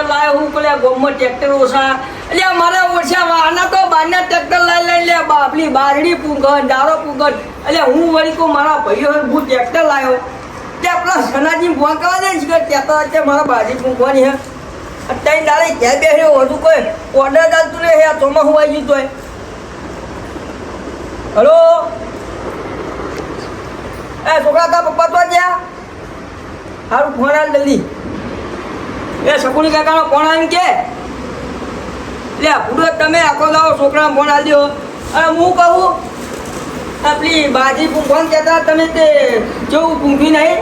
લાવ્યો હું પેલા ગોમમાં ટ્રેક્ટર ઓછા એટલે મારા ઓછા આના તો બારના ટ્રેક્ટર લઈ લે બાપલી બારડી પૂંગન દારો પૂંગન એટલે હું વળી કહું મારા ભાઈઓ હું ટ્રેક્ટર લાવ્યો તે આપણા સનાજી ફોન કરવા દે છે કે ટ્રેક્ટર છે મારા બાજી પૂંગવાની હે અત્યારે દાડે ક્યાં બેસ્યો હજુ કોઈ ઓર્ડર ચાલતું રહે આ ચોમાસું આવી ગયું તોય હલો એ છોકરા તા પપ્પા તો જ્યાં સારું ફોન આલ જલ્દી એ શકુની કાકાનો ફોન આવીને કે લે પૂરો તમે આખો દાવો છોકરાનો ફોન આલ દો અને હું કહું આપણી બાજી ફોન કહેતા તમે તે જેવું પૂંખી નહીં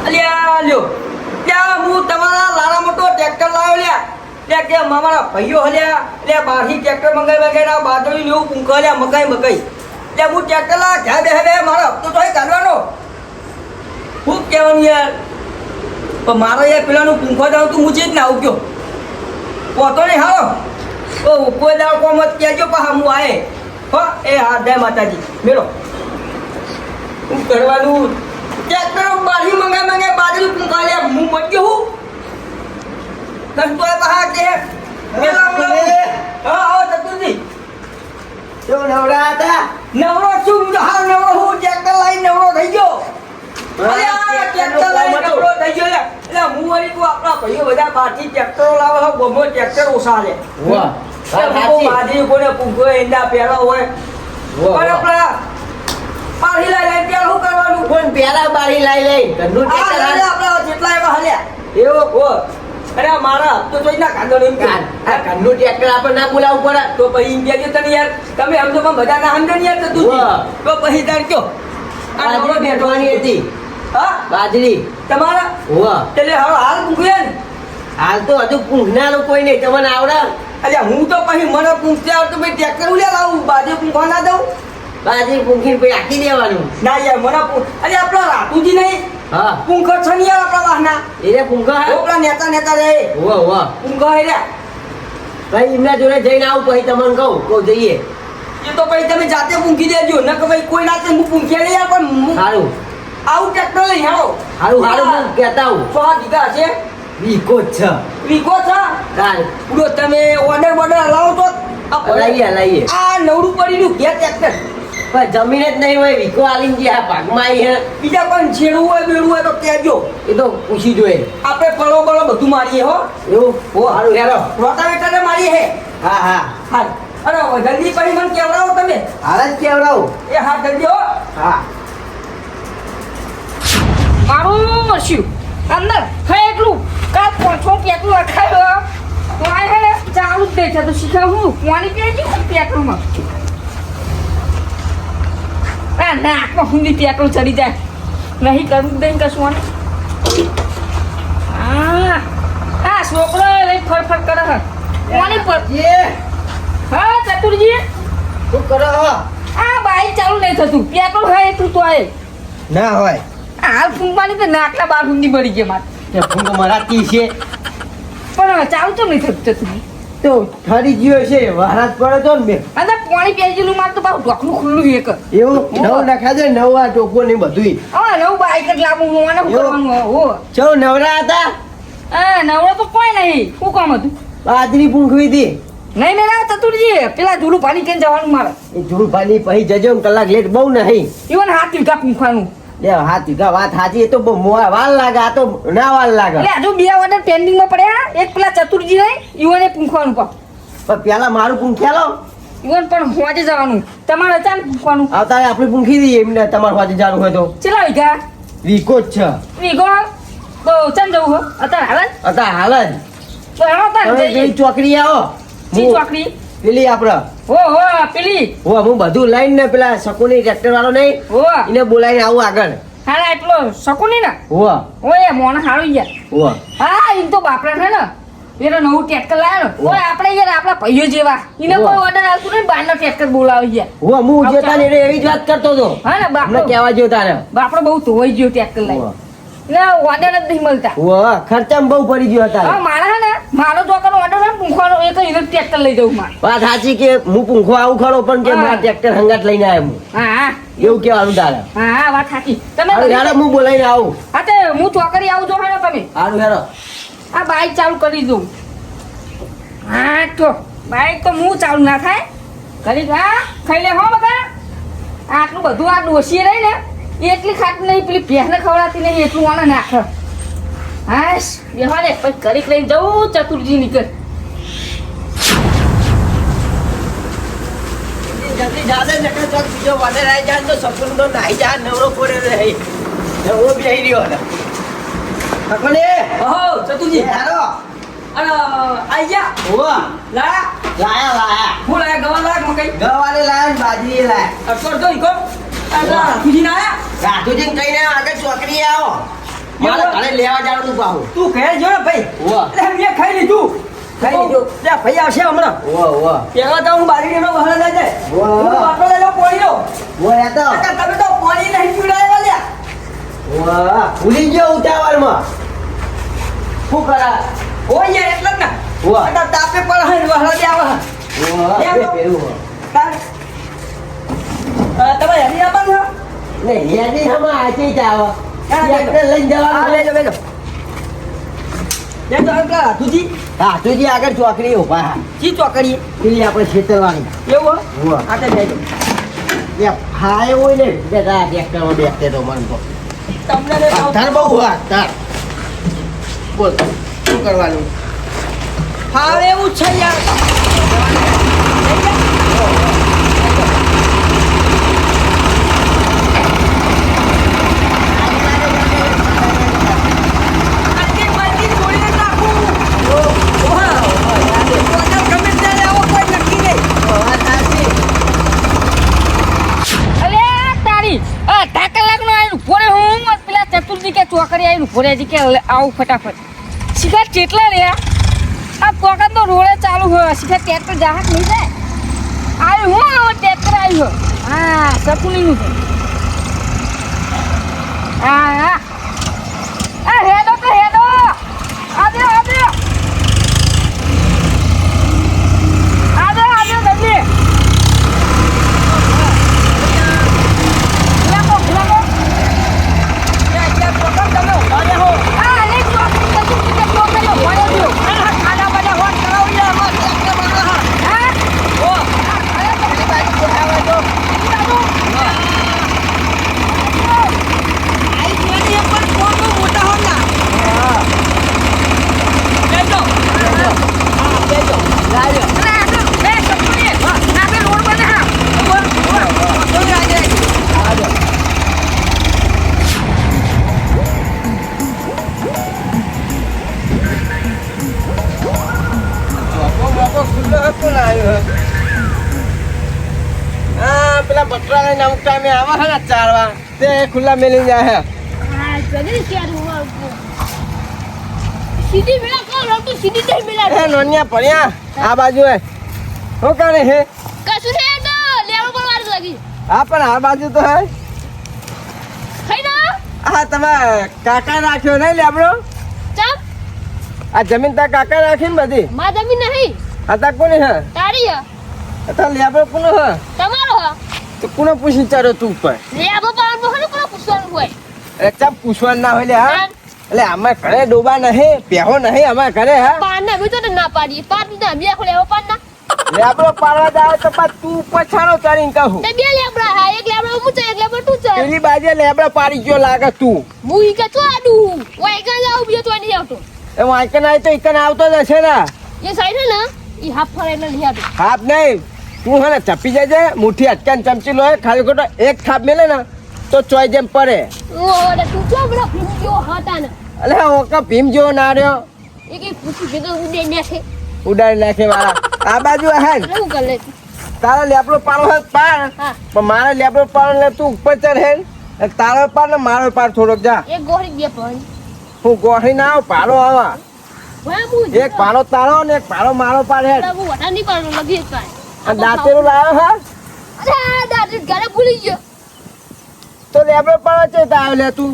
અલ્યા લ્યો ત્યાં હું તમારા લારા મોટો ટ્રેક્ટર લાવ્યો લ્યા ત્યાં કે મારા ભાઈઓ હલ્યા એટલે બહારથી ટ્રેક્ટર મંગાવી વગેરે બાજરી એવું પૂંખો લ્યા મકાઈ એટલે હું ટ્રેક્ટર લાવ્યા ક્યાં બે મારો હપ્તો તો કાઢવાનો ખૂબ કહેવાનું યાર પણ મારો યાર પેલાનું પૂંખો જાઉં તું મૂચી જ ના આવું ગયો પોતો નહીં હાલો તો કોઈ દાવ કોમ જ કહેજો પા હું આએ હો એ હા જય માતાજી મેળો શું કરવાનું ટ્રેક્ટર બારી મંગાઈ બાજરી પૂંખા લ્યા હું મચ્યો હું નંતોય બહાર કે મેલા હા આવો ચતુરજી જો નવરા હતા નવરો છું હા નવરો હું ટ્રેક્ટર લઈને નવરો થઈ ગયો અરે આ ટ્રેક્ટર લઈને નવરો થઈ ગયો એટલે હું વળી તું આપણા ભાઈઓ બધા બારથી ટ્રેક્ટરો લાવે છે ગોમો ટ્રેક્ટર ઓછા લે વાહ બાજરી કોને પૂંખો એંડા પહેલા હોય પણ આપણા પાણી લઈ ત્યારે શું કરવાનું કોણ પેલા બારી લઈ ઘરનું ટ્રેક્ટર આપણા જેટલા એવા હાલ્યા એવો ગો અરે મારા તો જોઈ ના કાંદો એમ કે આ ઘરનું ટ્રેક્ટર આપણે ના બોલાવવું પડે તો પછી ઇન્ડિયા જો તને યાર તમે આમ તો પણ બધા ના સમજે યાર તો તું તો પછી તાર કયો આ નવરો બેઠવાની હતી હા બાજરી તમારા વાહ એટલે હવે હાલ પૂછ્યા ને હાલ તો હજુ પૂંખનારું કોઈ નહીં તમને આવડે અલ્યા હું તો પછી મને પૂછતે આવતો ભાઈ ટ્રેક્ટર ઉલ્યા લાવું બાજુ પૂંખવા ના દઉં બાજરી પૂંખીને પછી આખી દેવાનું ના યાર મને અરે આપણા રાતુજી નહીં હા પૂંખો છે ને યાર આપણા વાહના એને પૂંખા આપણા નેતા રે વાહ વાહ પૂંખો હેર્યા ભાઈ એમના જોડે જઈને આવું પછી તમને કહું જઈએ એ તો પછી તમે જાતે પૂંખી દેજો ન કે ભાઈ કોઈ નાતે હું પૂંખ્યા નહીં યાર પણ સારું આવું ટ્રેક્ટર લઈ આવો સારું હું કહેતા હું 100 વીઘા છે વીકો જ છે વીઘો છે ચાલ પૂરો તમે ઓર્ડર લાવો તો લઈએ આ નવડું પડ્યું ઘેર ટ્રેક્ટર પણ જમીન જ નહીં હોય વીકો આલીને જે આ ભાગમાં આવી હે બીજા કોઈ છેડવું હોય બેડવું હોય તો કહેજો એ તો પૂછી જોઈએ આપણે ફળો બળો બધું મારીએ હો એવું હો સારું હેરો રોટાવેટરે મારીએ હે હા હા હાલ અરે જલ્દી પછી મને કેવડાવો તમે હાલ જ કેવડાવું એ હા જલ્દી હો હા મારું શું અંદર હે એટલું કાલ પોછો પેટલું લખાયો તો આ હે ચાલુ જ દેખે તો શીખા હું પાણી પીએ છું પેટલુંમાં આ નાકમાં હુંડી પેટલું ચડી જાય નહીં કરવું દઈને કશું આ આ છોકરો લઈ ફરફર કરે હે પાણી પર હા ચતુરજી શું કરો આ બાઈક ચાલુ નહીં થતું પેટ્રોલ હોય એટલું તો આય ના હોય હાલ ફૂંકવાની તો નાકના બાર ઊંધી મળી ગયા મારે તે ફૂંકો મરાતી છે પણ ચાલુ તો નહીં થતું તું તો ઠરી ગયો છે વહારાત પડે તો ને બે અને પાણી પેજેલું મારે તો પાછું ઢોકનું ખુલ્લું એક એવું નવ નાખા દે નવ આ ટોકો ને બધું હા નવું બાઈક જ લાવું હું આને શું કરવાનું હો ચલો નવરા હતા હા નવરો તો કોઈ નહીં શું કામ હતું બાજરી પૂંખવી હતી નહીં મેરા ચતુરજી પેલા જુલું પાણી કેમ જવાનું મારે એ જૂળ પાણી પછી જજો ને કલાક લેટ બહુ નહીં ઈવન હાથ વીઘા પૂંખવાનું લે હાથ વીઘા વાત સાચી એ તો બહુ વાર લાગે આ તો ના વાર લાગે એટલે હજુ બે ઓર્ડર પેન્ડિંગમાં પડ્યા એક પેલા ચતુરજી નહીં ઈવને પૂંખવાનું પણ પેલા મારું પૂંખ્યાલો ઈવન પણ હોજે જવાનું તમારે અચાનક પૂંખવાનું આવતા આપણે પૂંખી દઈએ એમને તમારે પાસે જવાનું હોય તો ચેલા વીઘા વીકો જ છે વીઘો તો ચાલ જવું હો અત્યારે હાલ જ અત્યારે હાલ જ તો હેડો તાર તમે જઈએ. પેલી ચોકડી આવો ચી ચોકડી પેલી આપડે હો પેલી હું બધું લઈને ને પેલા શકુની ટ્રેક્ટર વાળો નહીં હો એને બોલાવીને આવું આગળ હારા એટલો શકુની ને હો ઓય મોણ હારું યાર હો હા ઈ તો બાપરા છે ને એનો નવું ટ્રેક્ટર લાવ્યો ને ઓય આપણે યાર આપણા ભાઈઓ જેવા એને કોઈ ઓર્ડર આવતું નહીં બહારનો ટ્રેક્ટર બોલાવી યાર હો હું જોતા ને એવી જ વાત કરતો હતો હા ને અમને બાપરો કહેવા જોતા ને બાપરો બહુ ધોઈ ગયો ટ્રેક્ટર લાવી એટલે ઓર્ડર જ નહીં મળતા હો ખર્ચામાં બહુ પડી ગયો હતા હા મારા હે ને મારો ચોકનો ઓર્ડર ને પૂંખવાનો એ તો એને ટ્રેક્ટર લઈ જવું મારે વાત સાચી કે હું પૂંખો આવું ખરો પણ કે હા. મારા ટ્રેક્ટર હંગાટ લઈને આવ્યો હું હા હા એવું કેવાનું તારે હા હા વાત સાચી તમે હારું હેડો હું બોલાવીને આવું હા તે હું ચોકડી આવું જો ને તમે સારું હેડો આ બાઈક ચાલુ કરી દઉં. હા તો બાઈક તો હું ચાલુ ના થાય કરી હા ખાઈ લે હો બધા. આટલું બધું આ ડોસી રહી ને એટલી ખાતી નહીં, પેલી ભેંસને ખવડાતી નહીં એટલું આને નાખે. હાશ બેહવા દે પછી ઘડીક લઈને જવું ચતુરજી નીકળ. જલ્દી જાદે નકર ચોક બીજો વાડે રાઈ જાય તો સપનું તો નાઈ જા નવરો પડે રહે. નવરો બેહી રહ્યો ને. અકોને ઓહો ચતુજી હારો અને આઈ જા ઓ લાયા લાયા હું લાયા ગવા લાયા મકઈ ગવાલે લાયા ને બાજરી લાયા. અટકોર તો ઈકો રાખુજી ના આયા રાતુજી કઈને આગળ ચોકડી આવો. મારે ઘરે લેવા જવાનું પાહું. તું ઘરે જો ને ભાઈ ઓ એટલે મેં ખાઈ લીધું. ખાઈ લીધું? ત્યાં ભાઈ આવશે હમણાં. ઓ પેલા તો હું બારીનો વહાણ લઈ જાય. વાહ. હું બાટલો લઈ લઉં પોણીનો. એ તો કાકા તમે તો પોણી નહીં પીવડાવ્યા લ્યા. વાહ ભૂલી ગયો ઉતાવળમાં. શું કરા હોય યાર એટલે જ ને. વાહ. આ તાપે પર હે વહાણ દે આવા. વાહ પેલું તમે હરી આવવાનું હો? ને હેડી હમા આચી જાવ. હા, ટ્રેક્ટર લઈને હા, જવાનું. લેજો લેજો. લેજો અંકલ તુજી રાતુજી આગળ ચોકડી ઉભા. જી ચોકડીએ પેલી આપણે છેતરવાની. એવું હો? વાહ. આ તો લેજો. એ ફાય હોય ને બેટા ટ્રેક્ટરમાં બેસતે તો મન તો તમને ને તાર બહુ વાત તાર બોલ શું કરવાનું. ફાવે એવું છે યાર. આટલી માટી છોડીને નાખું. વાહ, વાહ, ગમે ત્યારે આવો કોઈ નક્કી નહીં. વાત સાચી. અલે તારી અડધા કલાકનો આવીને ઉભો રહે. હું પેલા ચતુર્જી કે ચોકડી આવીને ઉભો રહે છે કે આવું ફટાફટ. શિખર કેટલા રહ્યા આ પોકત તો રોડે ચાલુ હોય. શિખર ટ્રેક્ટર જહાજ નહીં જાય. આવ્યું હું હવે ટ્રેક્ટર આવ્યું. હા સપુનીનું છે. હા હા આ હેડો તો હેડો. આદે આદે આદે આદે જલ્દી. લાગો લાગો. ત્યાં પોતા તમે ઉભા રહો. આ લે ચોકડી કશું કે ચોકડીઓ ભોળે ગયો. ખાના બધા હોટ કરાવી લે આમાં ટ્રેક્ટર વાળા. હા ઓ અરે તો પેલી બાજુ બોલાવે તો. આઈ જોઈને પણ કોણ મોટા હોના. લેજો. હા, લેજો. લાવ્યો. કોઈ રાજે. આજો. મોકો ખુલ્લો હતો ને આવ્યો. હા પેલા બટરા લઈને અમુક ટાઈમે આવે છે ને ચારવા તે ખુલ્લા મેલી જાય છે. એ નોનિયા પડ્યા આ બાજુ હે શું કરે છે. હા પણ આ બાજુ તો હે. હા તમે કાકા રાખ્યો નહીં લેબડો. આ જમીન તાર કાકા રાખી ને બધી. આ તાર કોની હે તાર લેબડો કોનો હે. તો કોને પૂછી ચારો તું ઉપર. એટલે ચમ પૂછવાનું ના હોય લે હા. એટલે આમાં ઘરે ડોબા નહીં પહેવો નહીં અમારે ઘરે હા. લેબડો પાડવા જાવ તો પાછ તું ઉપર છાણો ચારીને કહું. પેલી બાજુ લેબડો પાડી ગયો લાગે તું. એ વાંકન આવી તો એકન આવતો જ હશે ને. થાપ નહીં તું હે ને ચપી જજે મુઠ્ઠી અટકાને ચમચી લો ખાલી ખોટો એક થાપ મેલે ને તો ચોય જેમ પડે. અલે ઓકા ભીમ જેવો ના રહ્યો ઉડાડી નાખે વાળા. આ બાજુ હે ને તારો લેબડો પાડો હે પાડ પણ મારે લેબડો પાડો એટલે તું ઉપર ચડ હે ને તારો પાડ ને મારો પાડ થોડોક જા. હું ગોઠી ના આવ પાડો આવા. એક પાડો તારો ને એક પાડો મારો પાડ હે. દાંતેરું લાવ્યો હા તો લેબડો પાડો છે તાવ લે તું.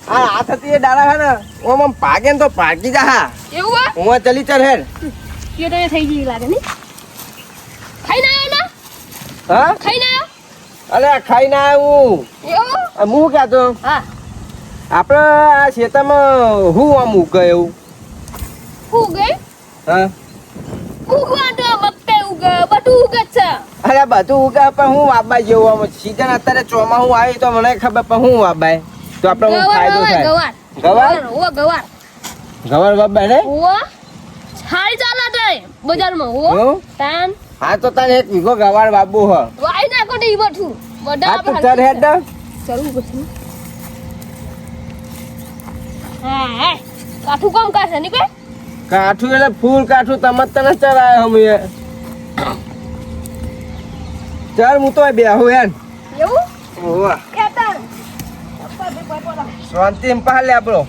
આ હાથથી એ ડાળા હે ને ઓમ આમ ભાગે ને તો ભાગી જા હા. હું ચલી ચલ હે. હા અલે ખાઈ ના આવ્યું. હું ક્યાં તો આપણે આ ખેતરમાં હું આમ ઉગે એવું ઉગે હા ઉગવા તો મક્કા ઉગે બધું ઉગે છે અરે બધું ઉગે પણ હું વાબાય જેવું આમ સીઝન અત્યારે ચોમાસું આવી તો મને ખબર પણ હું વાબાય તો આપણે હું ફાયદો થાય ગવાર ગવાર ગવાર ગવાર વાબાય ને ઓ હારી ચાલે છે બજારમાં ઓ એવું? તાન હા તો તને એક વીઘો ગવાર વાબુ હ વાઈ નાખો તો ઈ બધું બધા હા તું ચાલ હેડ દે. ચલું પછી હા કાઠું કામ કરશે ની કે કાઠું એટલે ફૂલ કાઠું તમે તને ચરાય અમે ચાલ હું તો બેહું હેન એવું ઓવા ખેતર શાંતિ પાલે આપણો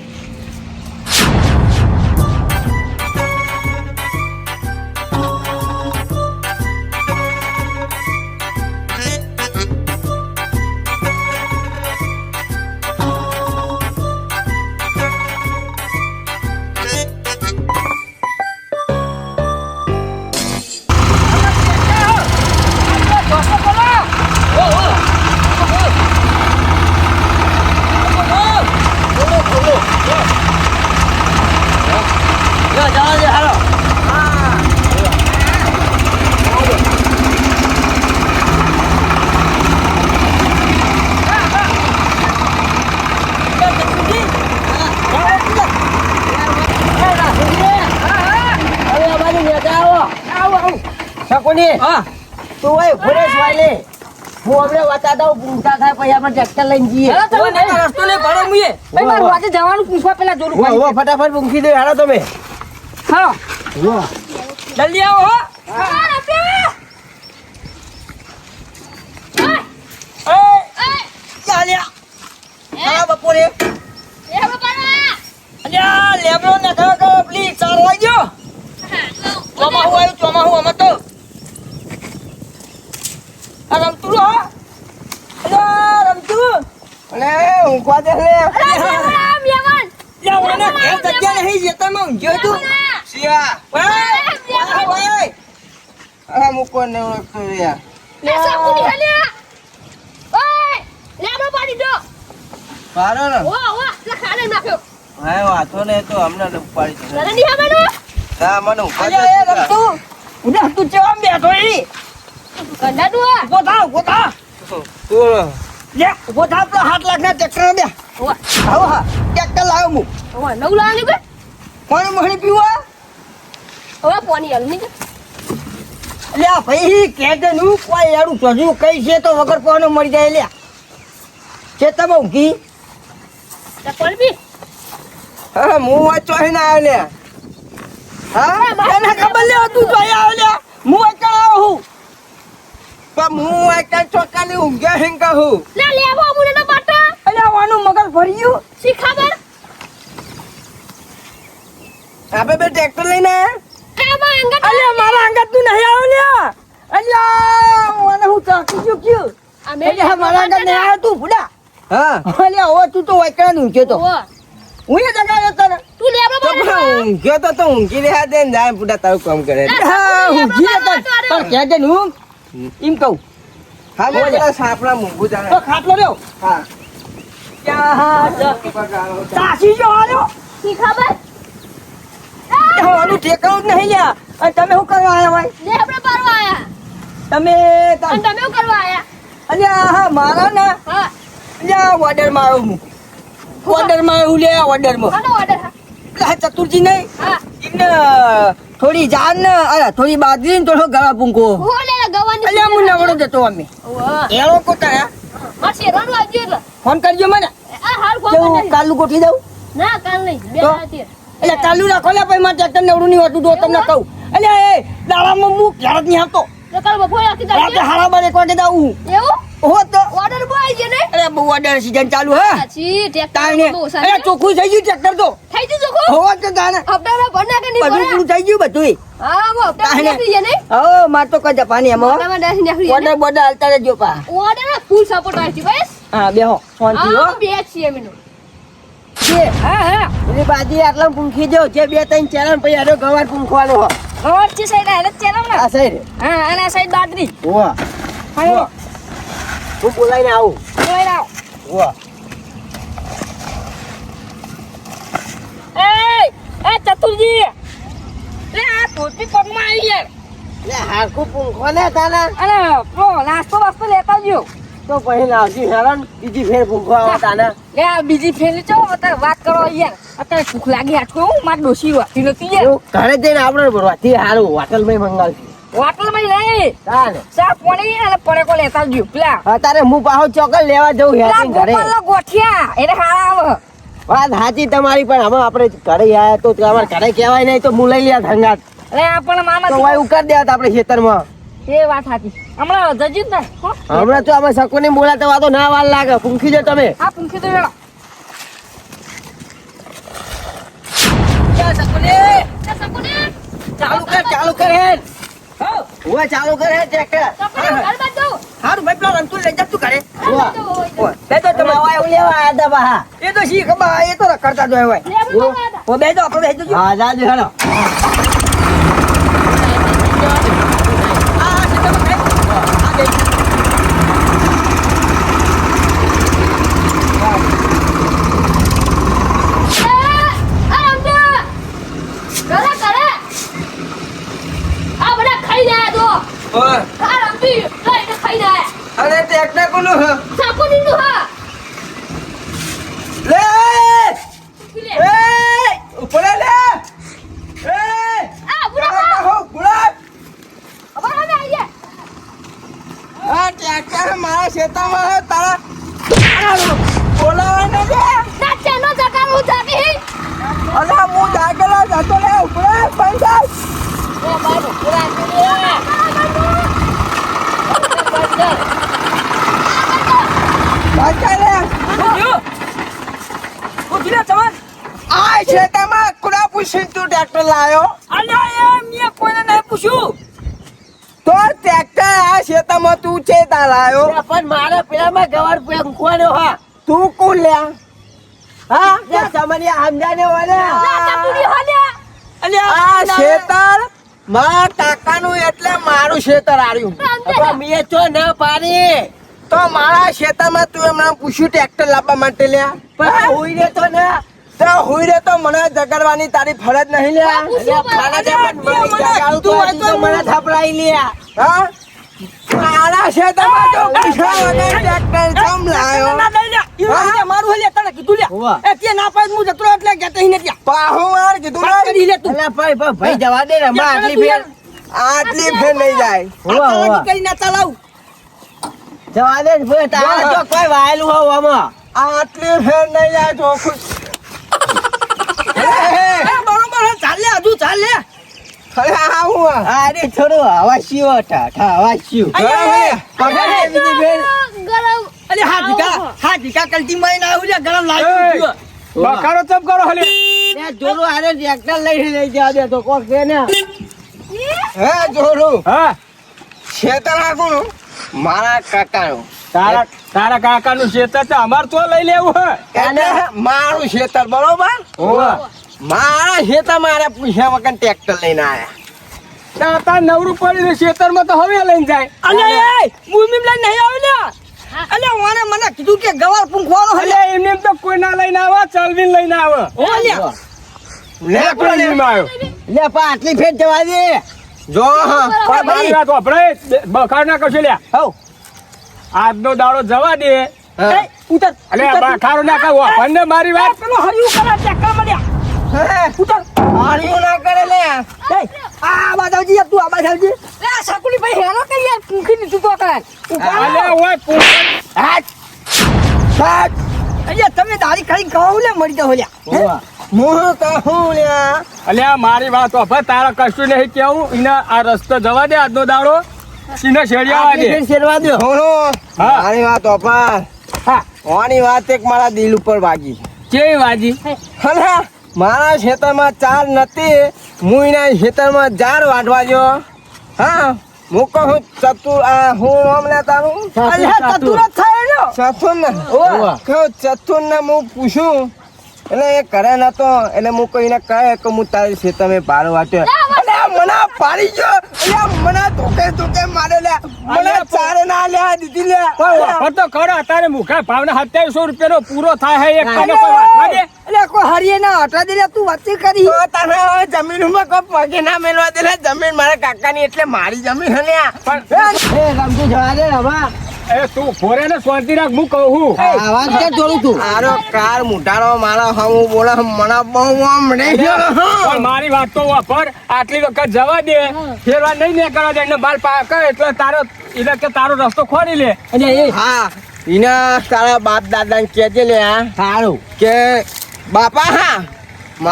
શકુની હા તું હોય ફરેશ વાલે હું આપણે વાતા દઉં પૂછતા થાય પછી આપણે ટ્રેક્ટર લઈને જઈએ હેલો તમે ઓય, નકર રસ્તો નહીં ભરો મુએ. ભાઈ મારું આજે જવાનું પૂછવા પેલા જોડું હો હો ફટાફટ મૂકી દે હાલો તમે હાલો હો જલ્દી આવો હો ચાલ્યા હા બપોરે અલ્યા લેબડો ને ખબર કરો પ્લીઝ 4 વાગ્યો ચોમાહું આવ્યું ચોમાહું અમે તો આ રમતું હો અલ્યા રમતું અલે ઊંઘવા દે લે લ્યા ઓને ઘેર જગ્યા નહીં જેતામાં ઊંઘ્યો તું શિયા ઓય આ મૂકો ને ઓળખતો યાર પારો ને હા વાતો ને તો હમણાં ઉપાડી છે હા મને અલ્યા એ રમતું ઉડે તું ચેવા બેઠો ઈ ઉભો થા તું લે ઉભો થા આપણો 7 લાખના ટ્રેક્ટર બે આવો હા ટ્રેક્ટર લાવ્યો હું કોણ મહણી પીવા લ્યા ભાઈ કેદે નું કોઈ એડું ચોજ્યું કઈ છે તો વગર કોનો મરી જાય લ્યા છે તમે ઊંઘી હા હું વાંચો ને આવ્યો લે હા એને ખબર લે તું તો અહીંયા આવ લ્યા હું એકણ આવો હું પણ હું એક ચોકાની ઊંઘ્યા હેંગ કહું અલ્યા વાનું મગજ ભર્યું આપણે બે ટ્રેક્ટર લઈને આયા અલ્યા મારા અંગત તું નહીં આવ્યો લ્યા અલ્યા મને હું ચાકી ચૂક્યું અલ્યા મારા અંગત નહીં આવ્યો તું ભૂડા હા અલ્યા ઓ તું તો એકણ ઊંઘ્યો તો હું એ જગાડ્યો તને તો પણ ઊંઘ્યો તો ઊંઘી રહ્યા દે ને જાય પૂરા તારું કામ કરે હા ઊંઘી લેતો પણ કેદે નું એમ કહું હા હું પેલા સાપડા મૂંગું જાણે તો ખાટલો રહ્યો હા સાસી જો હાલ્યો આનું ઠેકાણું જ નહીં લ્યા અને તમે શું કરવા આવ્યા ભાઈ તમે અલ્યા હા મારા ને અલ્યા ઓર્ડર મારો હું ઓર્ડર માં એવું લે ઓર્ડર માં ચતુરજી નહીં એમને થોડી જાન ને અરે થોડી બાજરી ને થોડો ગળા પૂંકો અલ્યા હું નવડો જતો અમે એનો કોટા ફોન કરજો મને કેવું કાલનું ગોઠવી દઉં ના કાલ નહીં બે તો? રાતે. એટલે કાલનું રાખો લે પછી મારે ટ્રેક્ટર નવડું નહીં હોતું તો તમને કહું અલ્યા એ દાડામાં હું ઘેર જ નહીં આવતો તો કાલ બપોરે આખી રાતે દાડી 12:30 વાગે જાઉં એવું હો તો ઓર્ડર બોય છે ને અરે બહુ ઓર્ડર સીઝન ચાલુ હે સાચી તાણે ટ્રેક્ટર બહુ અરે સારી ચોખ્ખું થઈ ગયું ટ્રેક્ટર તો થઈ જજો કો હો તો તાણે હપ્તામાં ભરના કે નહીં બધું ભરા પૂરું થઈ ગયું બધું હા વો હપ્તામાં તાણે નીકળી જાય નહીં હો માર તો કઈ જપાની એમાં હપ્તામાં દાસી નીકળી જાય ઓર્ડર બોર્ડર હાલતા રહેજો પા ઓર્ડર ના ફૂલ સપોર્ટ આવી છે બસ હા બેહો શાંતિ હો હા બે છીએ મેનો છે પેલી બાજી આટલા પૂંખી દો જે 2-3 ચેલન પછી આનો ગવાર પૂંખવાનો હો રોડ છે સાઈડ હાલ ચેલમ ને આ સાઈડ હા અને આ સાઈડ બાદરી હોવા હા હું બોલાઈને આવું જોઈ લાવ હોવા એ ચતુરજી લે આ ધોતી પગમાં આવી યાર લે હારખું પૂંખો ને તાના અને પેલો નાસ્તો વાસ્તો લેતા આવજો તો પછી લાવજી હેરાન બીજી ફેર પૂંખો આવા તાના લે આ બીજી ફેરી ચો અત્યારે વાત કરો યાર અત્યારે ભૂખ લાગી આટલું હું માર ડોશી વાતી નથી યાર એવું ઘરે જઈને આપણે ભરવાથી હારું હોટલમાં મંગાવશું હોટલમાં નહીં તાને ચા પાણી અને પડેકો લેતા આવજો પેલા અત્યારે હું પાછો ચોકલ લેવા જઉં પેલા હેરાન ઘરે ગોપાલનો ગોઠિયા એને હારા આવે વાત સાચી તમારી પણ હવે આપણે ઘરે આયા તો તમારે ઘરે કહેવાય નહીં તો હું લઈ લ્યા ધંગાત અરે આપણને મામા તો ભાઈ ઉકાર દેવા આપણે ખેતરમાં એ વાત સાચી હમણાં જજી જ ને હો? હમણાં તો અમે સકોની બોલાતા વાતો ના વાર લાગે પૂંખી જો તમે આ પૂંખી તો વેળો ચાલુ કર હેડ ઓય ચાલુ કર હેડ ચેક કર હારું ભાઈ પેલા રમતું લઈ જા તું ઘરે બે તો તમે આવા એવું લેવા આયા તા બા એ તો શી ખબર એ તો કરતા જ હોય ઓ બે તો આપણે બેસી જજો હા જાજો હેડો આ સીધા બે અરે ટ્રેક્ટર કોનું હ લે એ ઉપર લે એ હો ગુલાબ આ ટ્રેક્ટર મારા ખેતરમાં તારા બોલાવાને દે અલા હું જાગેલા જતો લે ઉપર પંચાયત આ ખેતરમાં કુડા પૂછીને તું ટ્રેક્ટર લાયો તો ટ્રેક્ટર આ ખેતરમાં તું છે તા લાયો પણ મારે પેલામાં ગવાર પૂંખવાનો હા તું કોણ લ્યા હા જે તમને સમજાને વાલે આ ખેતર મારા કાકાનું એટલે મારું ખેતર આર્યું પણ મેં તો ન પાડી તો મારા ખેતરમાં તું એમને પૂછ્યું ટ્રેક્ટર લાવવા માટે લ્યા પણ હોઈ રે તો ને તો હુઈ રે તો મને જગાડવાની તારી ફરજ નહીં લ્યા મને થપડાઈ લ્યા હા મારા ખેતરમાં તો પૂછ્યા વગર ટ્રેક્ટર કેમ લાયો મારું હલે તને કીધું લે હોવા. એ તે ના પાડ હું જતો એટલે ગયા તઈ નથી પાહુ વાર કીધું વાત કરી લે તું અલા ભાઈ જવા દે ને હમણાં આટલી ફેર આટલી ફેર નહીં જાય હોવા હોવા કરી ના ચલાવું જવા દે ને ભાઈ તારા જો કોઈ વાયેલું હોવ આમાં આટલી ફેર નહીં જાય ચોખ્ખું બરોબર ચાલે હજુ ચાલે અરે આ હું અરે થોડું હવા શિયો હવા શિયો બીજી ફેર અરે હા ઢીકા કલટી મારીને આવ્યું લે ગરમ લાગ્યું બકારો ચમ કરો હલે એ જોરું આરે ટ્રેક્ટર લઈ જવા દે તો કોક છે ને હે જોરું હા ખેતર આખું મારા કાકાનું તારા કાકાનું ખેતર તો અમાર તો લઈ લેવું હે એટલે મારું ખેતર બરોબર હોવા. મારા ખેતર મારે પૂછ્યા વગર ટ્રેક્ટર લઈને આયા તાર નવરું પડી ખેતરમાં તો હવે લઈને જાય અલે એ મુમી લઈને નહીં આવ્યો લે અલે ઓને મને કીધું કે ગવાર પૂંખવાનો હલે એટલે એમને તો કોઈ ના લઈને આવે ચલવીને લઈને આવે ઓ લે લે કોઈ નહીં આવ્યો લે પા આટલી ફેર જવા દે જો હા પણ મારી વાત વાપરે બખાડ ના કરશો લ્યા હઉ આજનો દાડો જવા દે હે ઉતર અલે બખાડો ના કહો પણ મારી વાત પેલો હરિયું કરા ચક્કર મળ્યા હે ઉતર આર્યું ના કરે લે આ બાદાજી તું આ બાદાજી લે સકુલી ભાઈ હેરો કે યાર પૂંખી ની તું તો કર અલે ઓય હાટ હાટ અయ్యా તમે દાડી ખાઈ ખાવ લે મરી જાવ લ્યા હોવા. મુહ કહું લ્યા અલ્યા મારી વાત વાપર તારા કશું નહીં કેવું એને આ રસ્તો જવા દે આજનો દાડો એને શેડિયાવા આટલી દે ફેર શેરવા દો થોડો હા. મારી વાત ઓપાર હા ઓની વાત એક મારા દિલ ઉપર વાગી કેવી વાજી હલે મારા ખેતરમાં ચાર નથી હું એના ખેતરમાં ઝાડ વાટવા ગયો હા હું કહું ચતુર આ હું નામ લે તારું અલ્યા ચતુર જ થયો ચતુર ને હોવા. કહું ચતુર ને હું પૂછું એટલે એ કરે નતો એટલે હું કોઈને કહે કે હું તારી ખેતરમાં ભાર વાટ્યો અલે અલ્યા મને પાડી ગયો અલ્યા મને ધોકે મારે લે મને ચાર ના લે દીધી લે પણ તો ખરો અત્યારે મુખા ભાવના 2700 રૂપિયાનો પૂરો થાય હે એક કાને કોઈ વાંચવા દે. એટલે કોઈ હરીએ ના હટા દે લે, તું વચ્ચે કરી તો તને હવે જમીનમાં કોઈ પગે ના મેલવા દે લે. જમીન મારા કાકાની એટલે મારી જમીન હે લ્યા. એ રમતું જવા દે રમા. એ તું ફોરે ને શાંતિ રાખ હું કહું છું. આવાજ કેમ જોડું તું? આરો કાર મુઢારો મારો હું બોલે મને બહુ આમ રહી ગયો પણ મારી વાત તો વાપર, આટલી વખત જવા દે, ફેરવા નહીં ને કરવા દે, એને બાર પાક એટલે તારો રસ્તો ખોરી લે. અને એ હા એના તારા બાપ દાદા ને કેજે લે હા સારું કે બાપા હા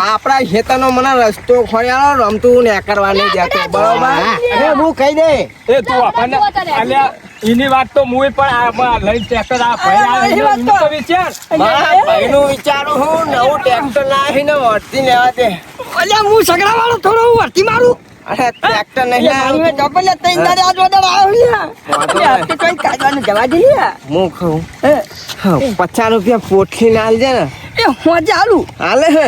આપણા ખેતરનો મને રસ્તો ખોયાળો રમતું ને કરવા નહીં દેતો બરોબર. અરે હું કહી દે એ તું આપણને અલ્યા એની વાત તો મું પણ આ લઈને ટ્રેક્ટર આ ભાઈ આ એ વાત એનું તો વિચાર. મારા ભાઈનું વિચારું હું નવું ટ્રેક્ટર લાવીને વર્તી લેવા દે. અલ્યા હું સગડા વાળો થોડો હું વર્તી મારું. અરે ટ્રેક્ટર નહીં અલ્યા મારું એ ડબલ લે તઈ દાડે આજ વધારે આવ્યો લ્યા. અલ્યા તે કઈ કાઢવાનું જવા દે લ્યા. હું કહું એ 50 રૂપિયા પોટલી ના આલજે ને એ હોજે હાલું. હાલે હે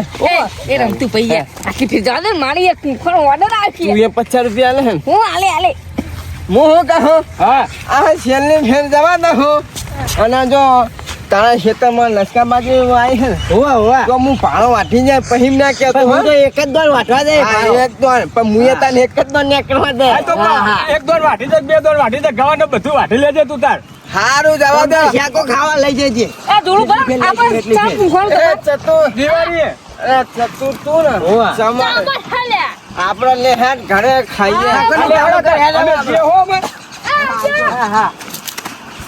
એ રમતું ભાઈ આખી ફીર જવા દે ને, મારી એક કુંખર ઓર્ડર આપી તું એ 50 રૂપિયા આલે હે હું હાલે હું શું કહું હા આ છેલ્લી ફેર જવા દો હું અને જો તારા ખેતરમાં લસકા બાજુ આવી છે ને હોવા હોવા. તો હું ભાણો વાટી જાય પછી ના કહેતો હું તો એક જ દોર વાટવા દે. એક દોર પણ મુએ તને એક જ દોર નીકળવા દે આ તો એક દોર વાટી દે, બે દોર વાટી દે, ગવાનું બધું વાટી લેજે તું તાર. હારું જવા દે શાકો ખાવા લઈ જજે. એ જોડું ભલા આપણે ચા કુંખર એ ચતુર દિવાળી એ ચતુર તું ને હોવા. સમાર બસ હાલ્યા. આપણે લે હેડ ઘરે ખાઈએ અલે હવે તો અમે જે હો અમે. હા હા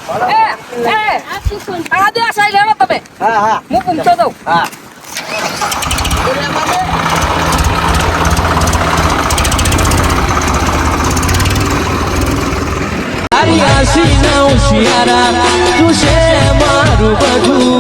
આ શું કોણ? આ દે આ સાઈડ લેવો તમે, હા હા હું પૂછતો દઉં. હા. આશી ના ઉશિયારા તું છે મારું બધું